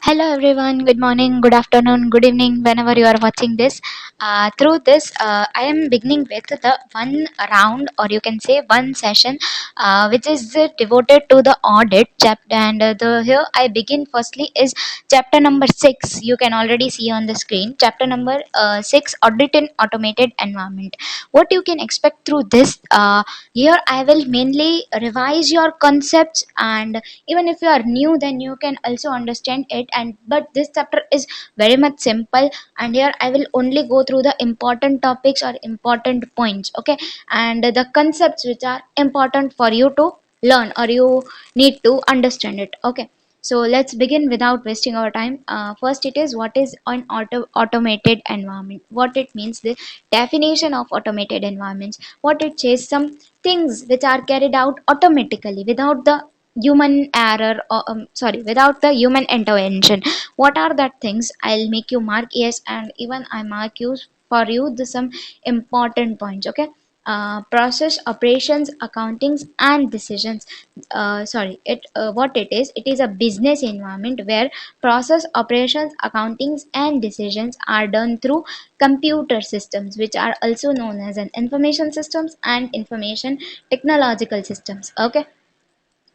Hello everyone, good morning, good afternoon, good evening, whenever you are watching this. Through this, I am beginning with the one round, or you can say one session, which is devoted to the audit chapter. And the here I begin firstly is chapter number 6. You can already see on the screen. Chapter number 6, audit in automated environment. What you can expect through this? Here I will mainly revise your concepts, and even if you are new then you can also understand it. And but this chapter is very much simple, and here I will only go through the important topics or important points, okay, and the concepts which are important for you to learn or you need to understand it, okay. So let's begin without wasting our time. First, it is what is an automated environment, what it means, the definition of automated environments, what it says, some things which are carried out automatically without the human error, or without the human intervention. What are that things? I'll make you mark yes, and even I mark you for you the some important points, okay. Process, operations, accountings and decisions. What it is a business environment where process, operations, accountings and decisions are done through computer systems, which are also known as an information systems and information technological systems, okay.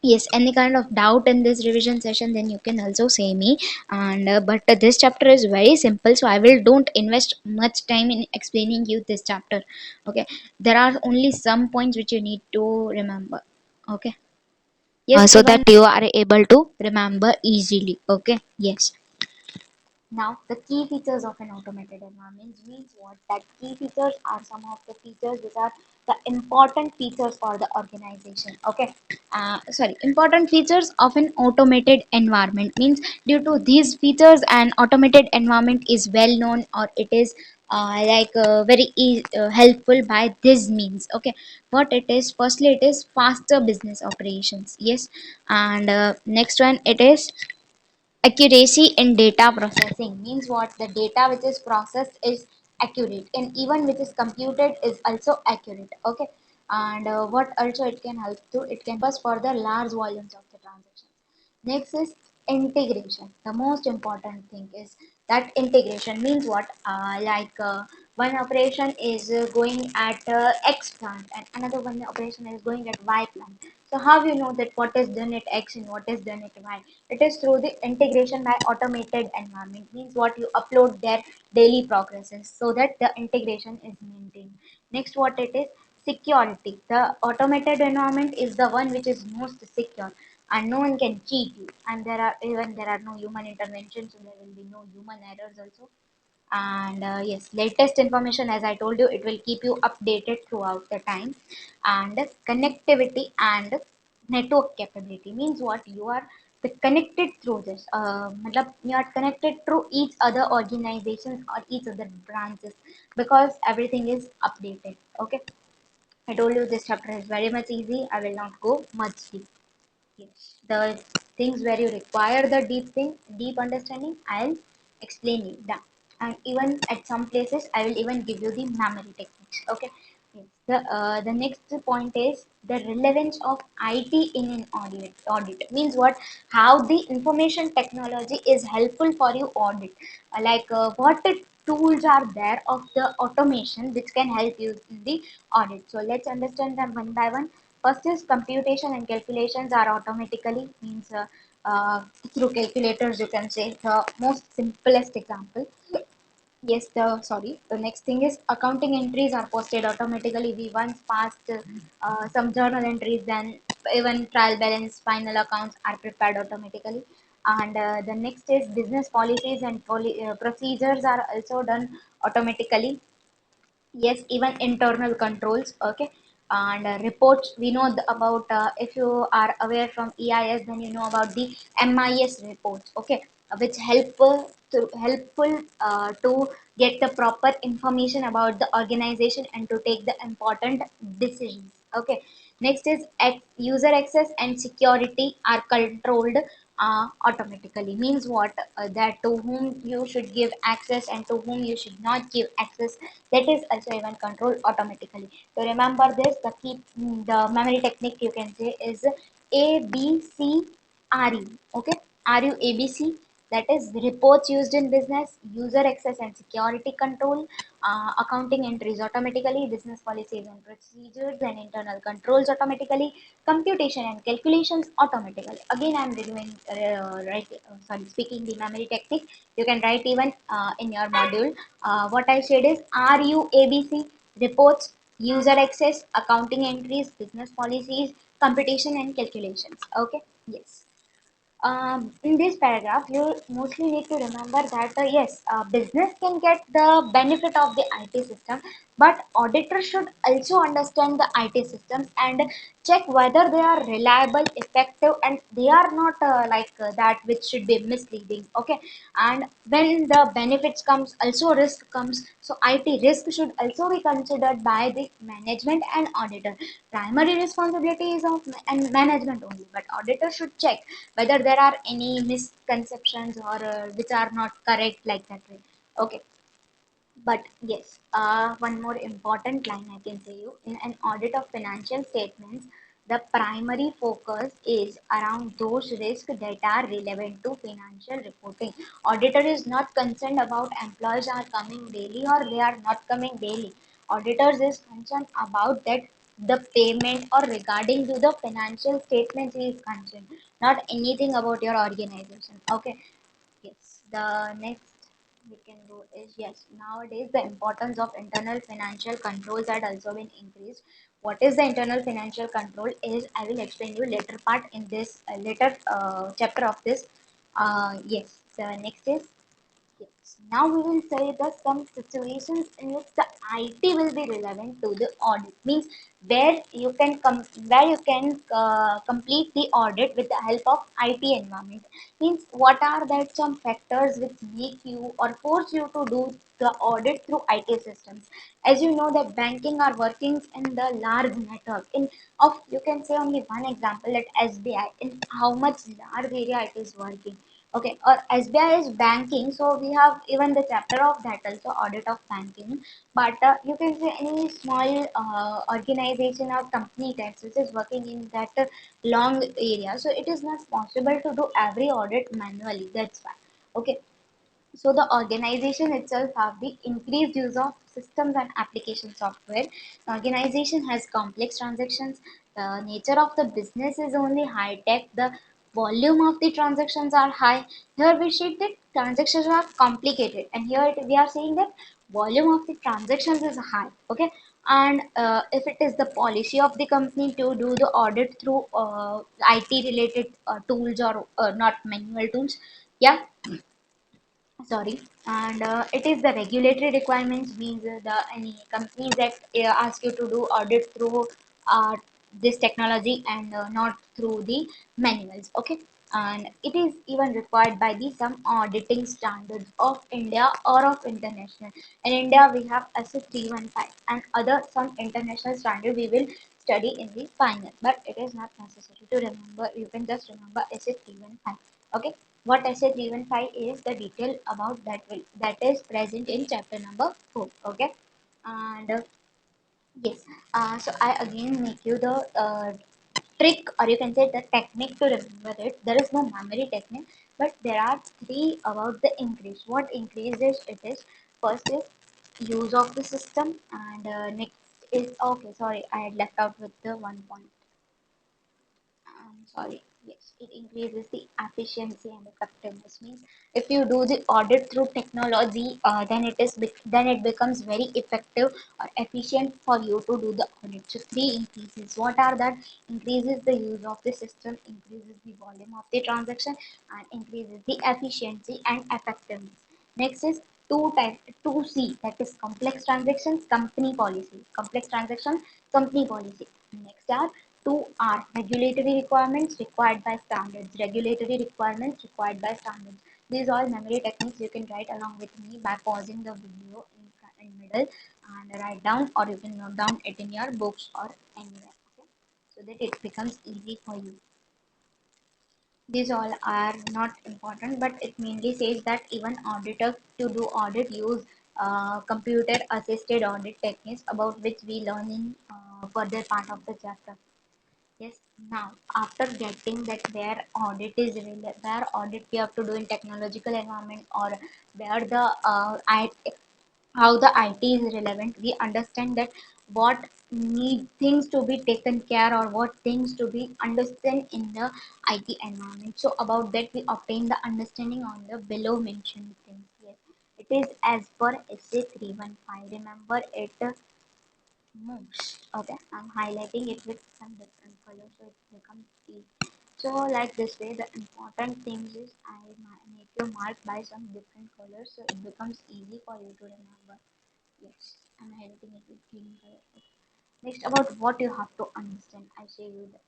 Yes, any kind of doubt in this revision session, then you can also say me. And but this chapter is very simple, so I will don't invest much time in explaining you this chapter, okay. There are only some points which you need to remember, okay. Yes, so that you are able to remember easily, okay. Yes. Now, the key features of an automated environment means what? That key features are some of the features which are the important features for the organization. Okay, important features of an automated environment means due to these features, an automated environment is well known, or it is helpful by this means. Okay, what it is? Firstly, it is faster business operations. Yes, and next one it is accuracy in data processing. Means what? The data which is processed is accurate, and even which is computed is also accurate, okay. And what also it can help to, it can purpose for the large volumes of the transactions. Next is integration. The most important thing is that integration means what? One operation is going at X plant, and another one operation is going at Y plant. So how you know that what is done at X and what is done at Y? It is through the integration by automated environment. Means what? You upload their daily progresses so that the integration is maintained. Next, what it is? Security. The automated environment is the one which is most secure, and no one can cheat you, and there are no human intervention, so there will be no human errors also. And yes, latest information, as I told you, it will keep you updated throughout the time. And connectivity and network capability means what? You are connected through this, you are connected through each other organizations or each other branches, because everything is updated, okay. I told you this chapter is very much easy, I will not go much deep. Yes. The things where you require the deep understanding, I'll explain you that. And even at some places, I will even give you the memory techniques. Okay. Yes. The next point is the relevance of IT in an audit. Audit means what? How the information technology is helpful for you audit. What tools are there of the automation which can help you in the audit. So let's understand them one by one. First is computation and calculations are automatically, means through calculators, you can say, the most simplest example. Yes, the next thing is accounting entries are posted automatically. We once passed some journal entries, then even trial balance, final accounts are prepared automatically. And the next is business policies and procedures are also done automatically. Yes, even internal controls, okay. And reports, we know about, if you are aware from EIS, then you know about the MIS reports, okay, which helpful to get the proper information about the organization and to take the important decisions, okay. Next is user access and security are controlled automatically. Means what? That to whom you should give access and to whom you should not give access, that is also even controlled automatically. To remember this, the memory technique you can say is ABCRU. Okay, RU ABC that is reports used in business, user access and security control, accounting entries automatically, business policies and procedures and internal controls automatically, computation and calculations automatically. Again, I'm reviewing, speaking the memory technique. You can write even in your module. What I said is RUABC, reports, user access, accounting entries, business policies, computation and calculations. Okay, yes. In this paragraph, you mostly need to remember that yes, business can get the benefit of the IT system, but auditors should also understand the IT systems and check whether they are reliable, effective, and they are not that which should be misleading. Okay, and when the benefits comes, also risk comes. So IT risk should also be considered by the management and auditor. Primary responsibility is of and management only, but auditor should check whether there are any misconceptions or which are not correct like that way. Okay, but yes, one more important line I can say you, in an audit of financial statements, the primary focus is around those risks that are relevant to financial reporting. Auditor is not concerned about employees are coming daily or they are not coming daily. Auditors is concerned about that the payment or regarding to the financial statements is concerned, not anything about your organization. Okay, yes, the next we can do is yes. Nowadays, the importance of internal financial controls had also been increased. What is the internal financial control? Is I will explain you later part in this later chapter of this. Yes. The next is yes. Now we will say that some situations in which the IT will be relevant to the audit. Means where you can complete the audit with the help of IT environment. Means what are that some factors which make you or force you to do the audit through IT systems. As you know that banking are working in the large network. In of you can say only one example at SBI in how much large area it is working. Okay, or SBI is banking, so we have even the chapter of that also audit of banking. But you can say any small organization or company tax which is working in that long area, so it is not possible to do every audit manually. That's why. Okay, so the organization itself have the increased use of systems and application software. The organization has complex transactions. The nature of the business is only high tech. The volume of the transactions are high. Here we see that transactions are complicated, and here we are saying that volume of the transactions is high. Okay, and if it is the policy of the company to do the audit through IT related tools or not manual tools, yeah, sorry, and it is the regulatory requirements means the any companies that ask you to do audit through uh, this technology and not through the manuals. Okay, and it is even required by the some auditing standards of India or of international. In India we have ASIC 315 and other some international standard we will study in the final, but it is not necessary to remember. You can just remember ASIC 315. Okay, what SA315 is the detail about that will that is present in chapter number 4. Okay, and yes, so I again make you the trick or you can say the technique to remember it. There is no memory technique, but there are three about the increase. What increases it is first is use of the system, and next is okay. Sorry, I had left out with the one point. Sorry, yes, it increases the efficiency and effectiveness. Means if you do the audit through technology, then then it becomes very effective or efficient for you to do the audit. So three increases. What are that? Increases the use of the system, increases the volume of the transaction, and increases the efficiency and effectiveness. Next is two type 2C, that is complex transactions, company policy. Complex transactions, company policy. Next are 2R, regulatory requirements required by standards. Regulatory requirements required by standards. These all memory techniques you can write along with me by pausing the video in middle and write down, or you can note down it in your books or anywhere. Okay, so that it becomes easy for you. These all are not important, but it mainly says that even auditor to do audit use computer assisted audit techniques about which we learn in further part of the chapter. Yes, now after getting that where audit is where audit we have to do in technological environment, or where the how the IT is relevant, we understand that what need things to be taken care, or what things to be understand in the IT environment. So about that we obtain the understanding on the below mentioned things. Yes, it is as per SA 315. Remember it moves. Okay, I'm highlighting it with some different colors so it becomes easy. So like this way, the important things is I make you mark by some different colors so it becomes easy for you to remember. Yes, I'm highlighting it with green color. Okay. Next, about what you have to understand, I say you the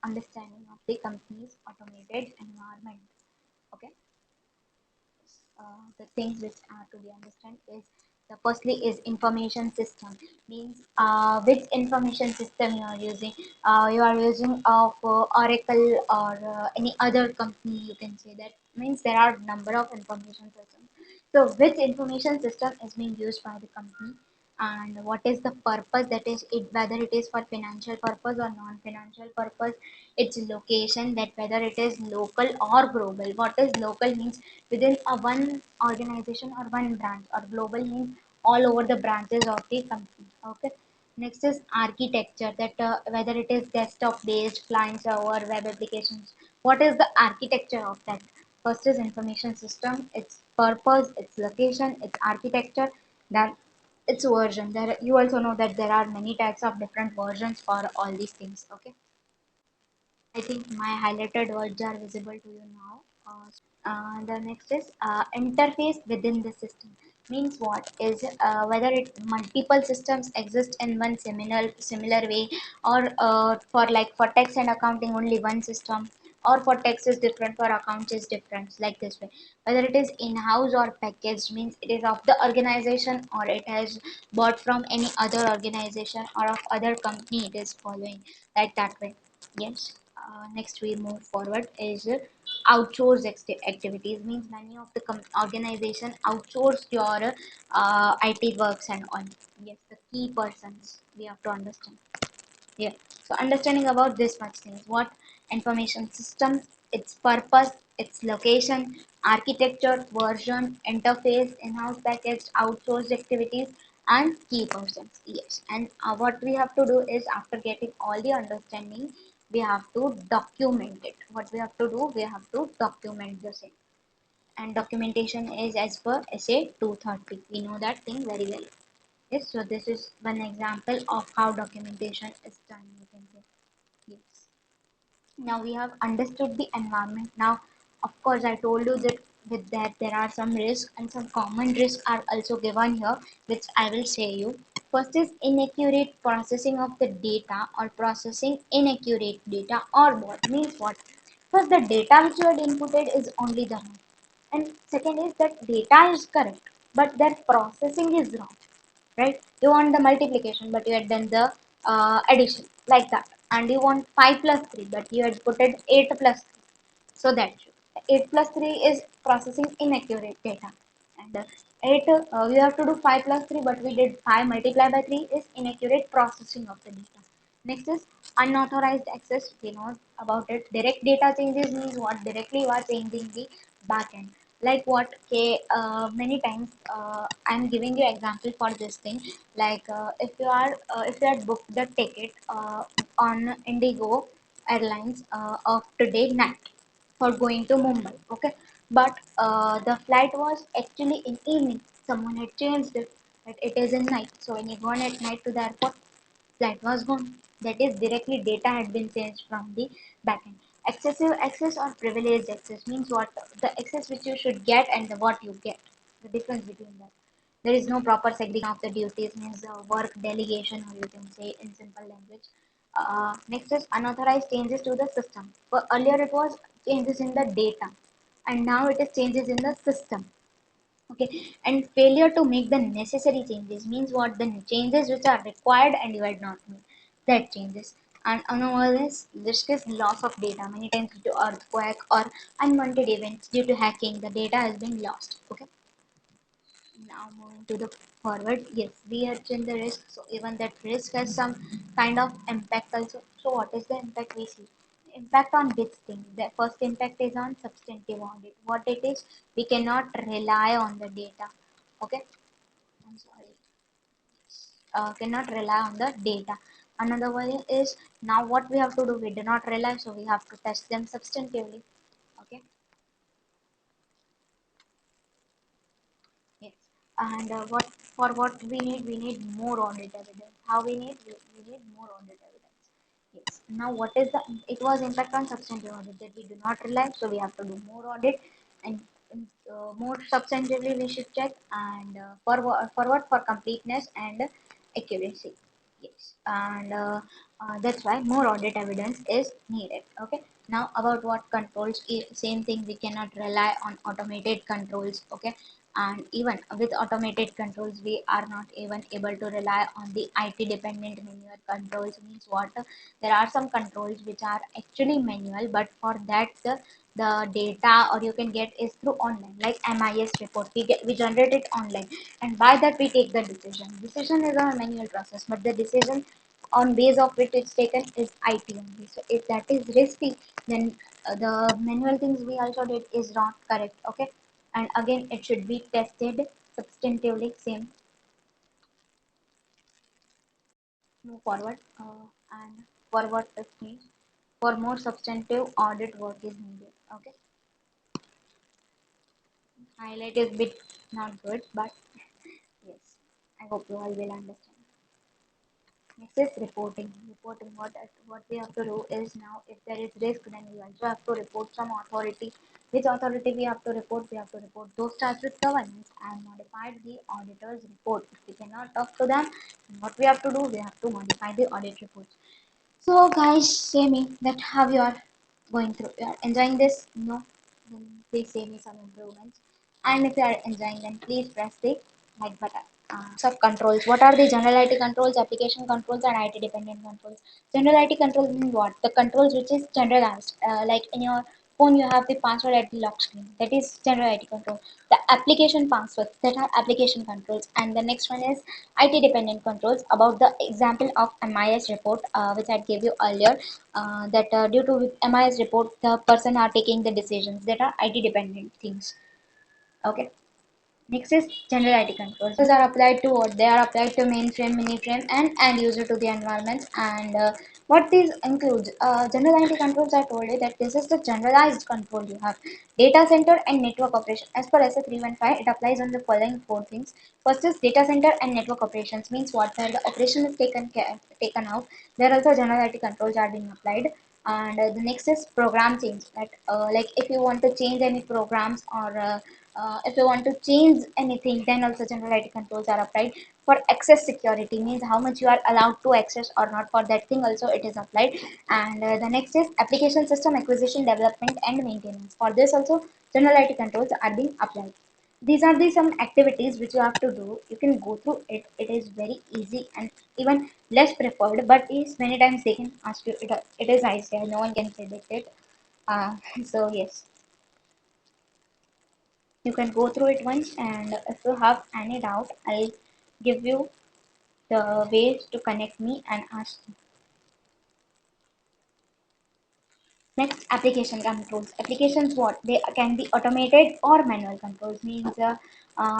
understanding of the company's automated environment. Okay, the things which are to be understand is the firstly is information system, means which information system you are using of Oracle or any other company, you can say that, means there are number of information systems. So which information system is being used by the company, and what is the purpose, that is it, whether it is for financial purpose or non-financial purpose, its location, that whether it is local or global. What is local means within a one organization or one branch, or global means all over the branches of the company. Okay, next is architecture, that whether it is desktop based, client server, web applications, what is the architecture of that. First is information system, its purpose, its location, its architecture, then its version. There you also know that there are many types of different versions for all these things. Okay, I think my highlighted words are visible to you now. The next is interface within the system. Means what is whether it multiple systems exist in one similar way, or for like for tax and accounting only one system, or for tax is different, for accounts is different, like this way. Whether it is in-house or packaged, means it is of the organization or it has bought from any other organization or of other company it is following, like that way. Yes. Next we move forward is outsource activities, means many of the organization outsource your IT works and all. Yes, the key persons we have to understand. Yeah. So understanding about this much things, what information systems, its purpose, its location, architecture, version, interface, in-house packaged, outsourced activities, and key persons. Yes. And what we have to do is after getting all the understanding, we have to document it. What we have to do, we have to document the same. And documentation is as per SA 230. We know that thing very well. Yes, so this is one example of how documentation is done. You can say. Yes. Now we have understood the environment. Now, of course, I told you that with that there are some risks, and some common risks are also given here, which I will say you. First is inaccurate processing of the data, or processing inaccurate data, or what means what. First, the data which you had inputted is only the wrong, and second is that data is correct, but their processing is wrong, right? You want the multiplication, but you had done the addition, like that. And you want 5 plus 3, but you had put it 8 plus 3. So that 8 plus 3 is processing inaccurate data. And 8, we have to do 5 plus 3, but we did 5 multiplied by 3 is inaccurate processing of the data. Next is unauthorized access. We know about it. Direct data changes means what? Directly you are changing the backend. Like what? Okay, many times I'm giving you example for this thing. Like if you had booked the ticket on Indigo Airlines of today night for going to Mumbai. Okay, but the flight was actually in evening. Someone had changed it. That it is in night. So when you go on at night to the airport, flight was gone. That is directly data had been changed from the backend. Excessive access or privileged access means what? The access which you should get and the what you get. The difference between that. There is no proper segregation of the duties, means work delegation, or you can say in simple language. Next is unauthorized changes to the system. But earlier it was changes in the data, and now it is changes in the system. Okay, and failure to make the necessary changes means what? The changes which are required and you had not made, that changes. And another is risk is loss of data, many times due to earthquake or unwanted events due to hacking the data has been lost. Okay, Now moving to the forward, yes, we have seen the risk. So even that risk has some kind of impact also. So what is the impact we see? Impact on which thing? The first impact is on substantive audit. What it is? We cannot rely on the data. Okay, I'm sorry. Cannot rely on the data. Another way is now what we have to do. We do not rely, so we have to test them substantively. Okay. Yes. And what we need more audit evidence. How we need more audit evidence. Yes. Now what is the it was impact on substantive audit that we do not rely, so we have to do more audit and more substantively we should check and for completeness and accuracy. Yes. And that's why more audit evidence is needed. Okay. Now about what controls, same thing, we cannot rely on automated controls. Okay, and even with automated controls we are not even able to rely on the IT dependent manual controls. Means what, there are some controls which are actually manual, but for that the data or you can get is through online, like MIS report we generate it online, and by that we take the decision is a manual process, but the decision on base of which it's taken is IT only. So if that is risky, then the manual things we also did is not correct. Okay, and again it should be tested substantively. Same, move forward, and forward test means for more substantive audit work is needed. Okay, highlight is bit not good, but yes, I hope you all will understand. Next is reporting. Reporting, what we have to do is now if there is risk, then we also have to report some authority. Which authority we have to report? We have to report those tasked with governance and modify the auditor's report. If we cannot talk to them, what we have to do? We have to modify the audit report. So guys, say me that how you are going through. You are enjoying this? No? Then please say me some improvements. And if you are enjoying, then please press the like button. Sub controls. What are the general IT controls, application controls, and IT dependent controls? General IT controls mean what? The controls which is generalized. Like in your phone, you have the password at the lock screen. That is general IT control. The application passwords, that are application controls. And the next one is IT dependent controls. About the example of MIS report, which I gave you earlier, that due to MIS report, the person are taking the decisions that are IT dependent things. Okay. Next is general IT controls. Those are applied to what? They are applied to mainframe, miniframe, and end user to the environments. And what these includes, general IT controls, I told you that this is the generalized control you have. Data center and network operation. As per SA 315, it applies on the following four things. First is data center and network operations. Means what? Where the operation is taken out. There also general IT controls are being applied. And the next is program change. That like if you want to change any programs or if you want to change anything, then also general IT controls are applied. For access security means how much you are allowed to access or not, for that thing also it is applied. And the next is application system acquisition, development, and maintenance. For this also general IT controls are being applied. These are the some activities which you have to do. You can go through it. It is very easy and even less preferred, but is many times they can ask you. It is easy. No one can predict it. So yes, you can go through it once, and if you have any doubt, I'll give you the ways to connect me and ask. Next, application controls. Applications, what? They can be automated or manual controls. Means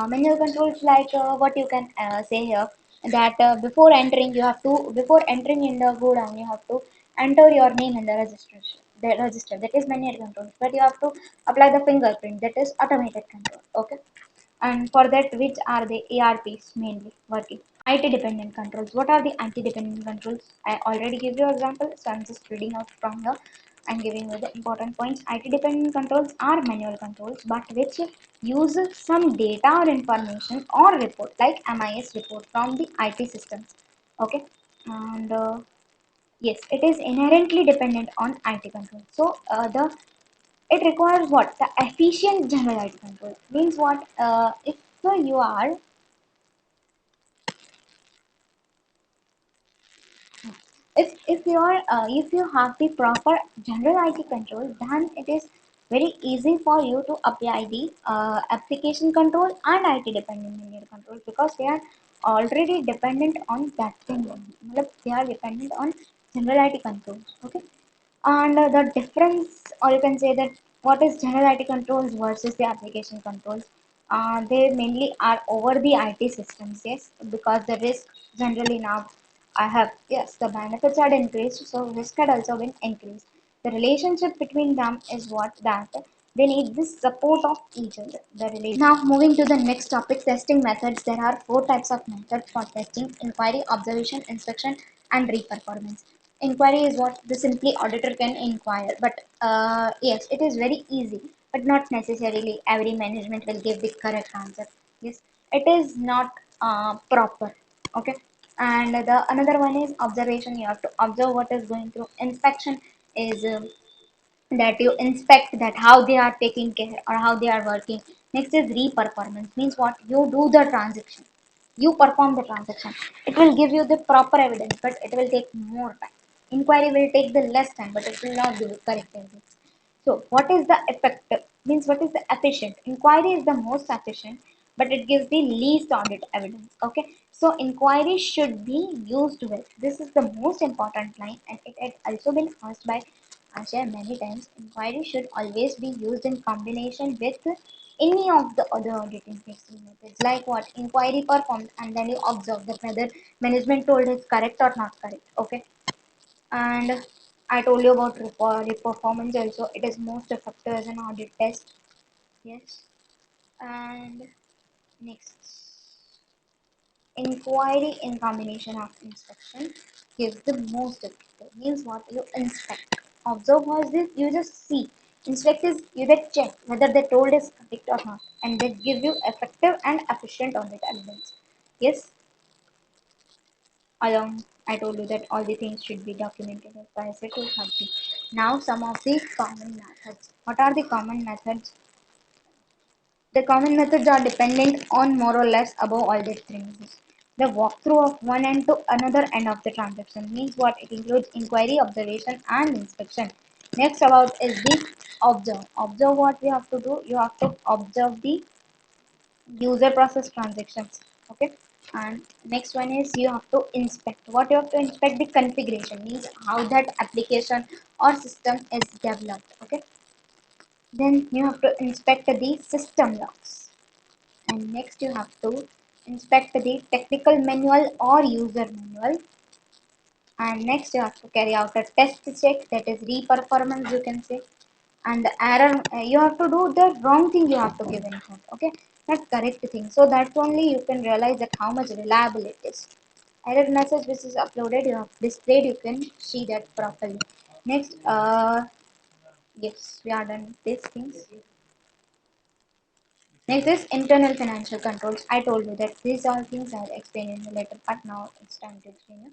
manual controls like what you can say here, that before entering in the go down, you have to enter your name in the registration. The register, that is manual controls, but you have to apply the fingerprint, that is automated control. Okay, and for that, which are the ARPs mainly working? IT dependent controls. What are the IT dependent controls? I already gave you example, so I'm just reading out from here. I'm giving you the important points. IT dependent controls are manual controls, but which use some data or information or report, like MIS report from the IT systems. Okay, and yes, it is inherently dependent on IT control. So the it requires what? The efficient general IT control means what? If you are if you are if you have the proper general IT control, then it is very easy for you to apply the application control and IT dependent linear control, because they are already dependent on that thing only. मतलब they are dependent on general IT controls. Okay, and the difference, or you can say that what is general IT controls versus the application controls. They mainly are over the IT systems, yes, because the risk generally now I have, yes, the benefits had increased, so risk had also been increased. The relationship between them is what that they need the support of each other. The relation. Now moving to the next topic, testing methods. There are four types of methods for testing: inquiry, observation, inspection, and reperformance. Inquiry is what the simply auditor can inquire, but yes, it is very easy, but not necessarily every management will give the correct answer. Yes, it is not proper. Okay, and the another one is observation. You have to observe what is going through. Inspection is that you inspect that how they are taking care or how they are working. Next is re-performance, means what you do the transaction, you perform the transaction. It will give you the proper evidence, but it will take more time. Inquiry will take the less time, but it will not give you correct evidence. So what is the effective? Means what is the efficient? Inquiry is the most efficient, but it gives the least audit evidence. Okay. So inquiry should be used with. This is the most important line, and it had also been asked by Asha many times. Inquiry should always be used in combination with any of the other auditing testing methods. Like what? Inquiry performed, and then you observe that whether management told is correct or not correct. Okay, and I told you about performance also. It is most effective as an audit test. Yes. And next, inquiry in combination of inspection gives the most effective. Means what? You inspect. Observe was this, you just see. Inspect is you just check whether the told is correct or not. And they give you effective and efficient audit evidence. Yes. Along, I told you that all the things should be documented as per ISO 230. Now some of the common methods. What are the common methods? The common methods are dependent on more or less above all these things. The walkthrough of one end to another end of the transaction means what? It includes inquiry, observation, and inspection. Next about is the observe. Observe what we have to do. You have to observe the user process transactions. Okay, and next one is you have to inspect. What you have to inspect? The configuration, means how that application or system is developed. Okay, then you have to inspect the system logs, and next you have to inspect the technical manual or user manual, and next you have to carry out a test check, that is re-performance you can say. And the error, you have to do the wrong thing, you have to give input. Okay, not correct thing, so that's only you can realize that how much reliable it is. Error message which is uploaded, you have displayed, you can see that properly. Next, yes, we are done with these things. Next is internal financial controls. I told you that these all things I'll explain in the later part. Now it's time to explain you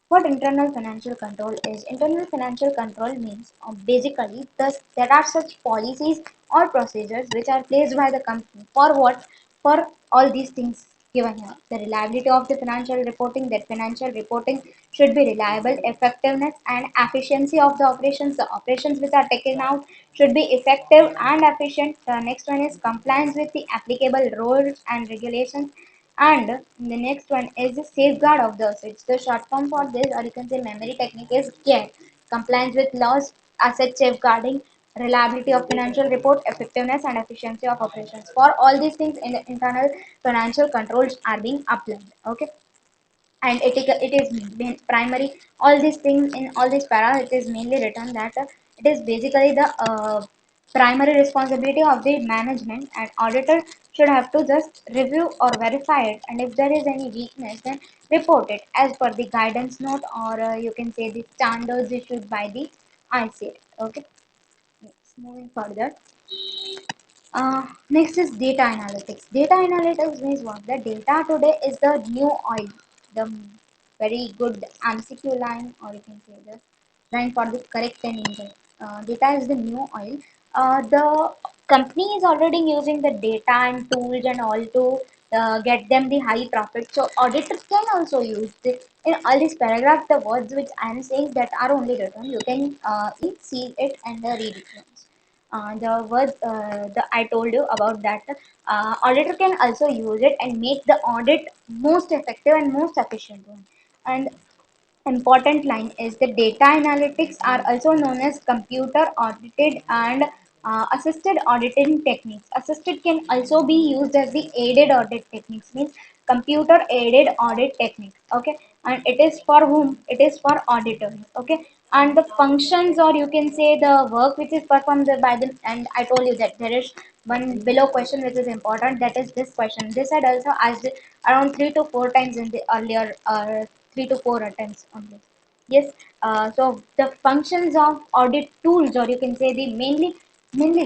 what internal financial control is. Internal financial control means basically there are such policies or procedures which are placed by the company for what? For all these things given here. The reliability of the financial reporting, that financial reporting should be reliable, effectiveness and efficiency of the operations. The operations which are taken out should be effective and efficient. The next one is compliance with the applicable rules and regulations. And the next one is the safeguard of the assets. The short form for this, or you can say memory technique, is CARE. Compliance with laws, asset safeguarding, reliability of financial report, effectiveness and efficiency of operations. For all these things, in the internal financial controls are being applied. Okay, and it is primary, all these things in all these para, it is mainly written that it is basically the primary responsibility of the management, and auditor should have to just review or verify it, and if there is any weakness then report it as per the guidance note, or you can say the standards issued by the ICA. Okay, next, moving further. Next is data analytics. Data analytics means what? The data today is the new oil. The very good MCQ line, or you can say the line for the correct and incorrect. Data is the new oil. The company is already using the data and tools and all to get them the high profit. So auditors can also use the, in all these paragraphs, the words which I am saying that are only written. You can see it and read it once. The word the I told you about that auditor can also use it and make the audit most effective and most efficient one. And important line is the data analytics are also known as computer audited and assisted auditing techniques. Assisted can also be used as the aided audit techniques, means computer aided audit technique. Okay, and it is for whom? It is for auditors. Okay, and the functions, or you can say the work which is performed by them. And I told you that there is one below question which is important. That is this question. This had also asked around 3 to 4 times in the earlier 3 to 4 attempts on this. Yes, so the functions of audit tools, or you can say the mainly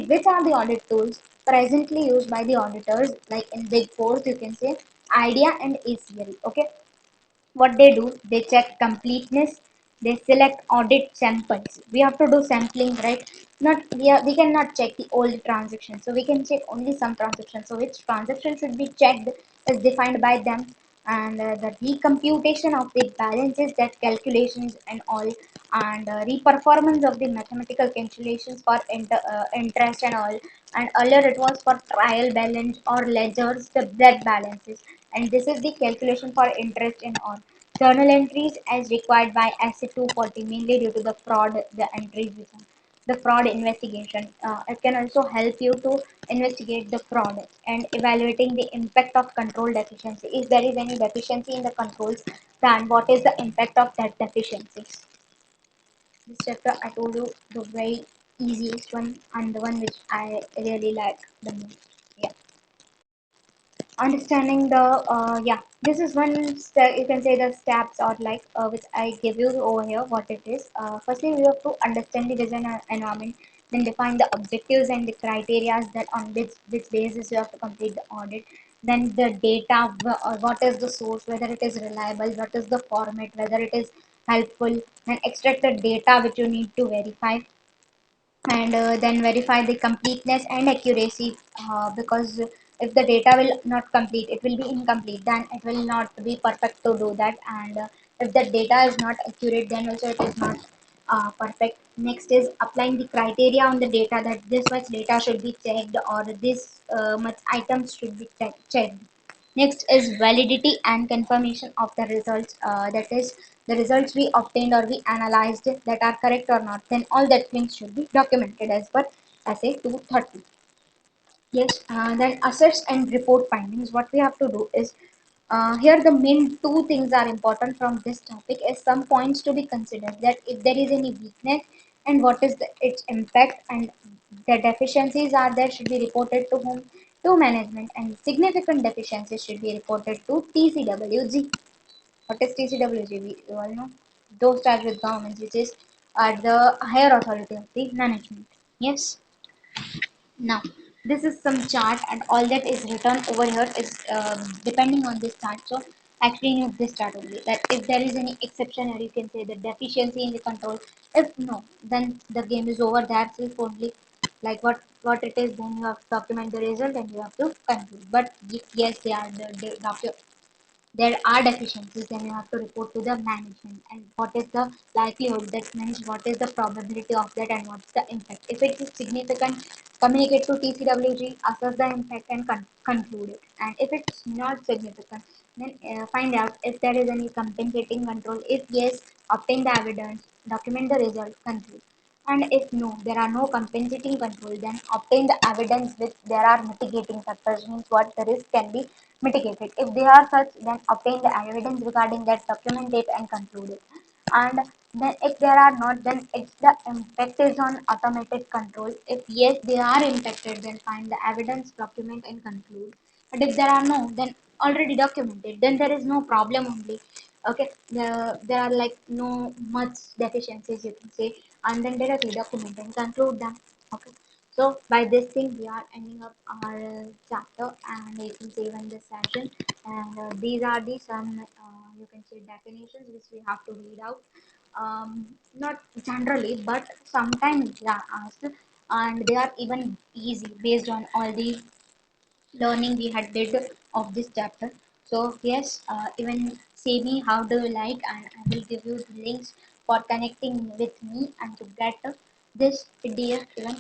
which are the audit tools presently used by the auditors, like in Big Fours, you can say IDEA and ACL. Okay, what they do, they check completeness, they select audit samples. We have to do sampling, right? Not we cannot check the old transactions, so we can check only some transactions. So which transaction should be checked is defined by them. And the recomputation of the balances, that calculations and all, and reperformance of the mathematical calculations for interest and all. And earlier it was for trial balance or ledgers, the that balances. And this is the calculation for interest and all. Journal entries as required by SC 240, mainly due to the fraud, the entries which are the fraud investigation. It can also help you to investigate the fraud and evaluating the impact of control deficiency. If there is any deficiency in the controls, then what is the impact of that deficiency? This chapter I told you the very easiest one and the one which I really like the most. Yeah. Understanding the yeah, this is one step, you can say the steps, or like which I give you over here what it is. Firstly, we have to understand the design environment, then define the objectives and the criteria that on which basis you have to complete the audit. Then the data, what is the source, whether it is reliable, what is the format, whether it is helpful. Then extract the data which you need to verify, and then verify the completeness and accuracy, because if the data will not complete, it will be incomplete, then it will not be perfect to do that. And if the data is not accurate, then also it is not perfect. Next is applying the criteria on the data, that this much data should be checked, or this much items should be checked. Next is validity and confirmation of the results. That is, the results we obtained or we analyzed that are correct or not. Then all that things should be documented as per SA 230. Yes, then assess and report findings. What we have to do is, here the main two things are important from this topic is some points to be considered, that if there is any weakness and what is its impact, and the deficiencies are there should be reported to whom? To management, and significant deficiencies should be reported to TCWG. What is TCWG? You all know, those charged with government, which is the higher authority of the management. Yes. Now, this is some chart, and all that is written over here is depending on this chart. So, actually use this chart only. That if there is any exception, or you can say the deficiency in the control, if no, then the game is over. That's it only. Like what it is, then you have to document the result and you have to conclude. But yes, they are the there are deficiencies, then you have to report to the management. And what is the likelihood, that means what is the probability of that, and what's the impact. If it is significant, communicate to TCWG, assess the impact, and conclude it. And if it's not significant, then find out if there is any compensating control. If yes, obtain the evidence, document the result, conclude. And if no, there are no compensating control, then obtain the evidence which there are mitigating factors, means what the risk can be mitigated. If they are such, then obtain the evidence regarding that, document it, and conclude it. And then if there are not, then if the impact is on automated control. If yes, they are impacted, then find the evidence, document, and conclude. But if there are no, then already documented, then there is no problem only. Okay, there are like no much deficiencies, you can say, and then directly document and conclude them. Okay, so by this thing we are ending up our chapter, and you can say even this session. And these are the some you can say definitions which we have to read out, not generally, but sometimes they are asked, and they are even easy based on all the learning we had did of this chapter. So yes, even say me how do you like, and I will give you the links for connecting with me and to get this PDF even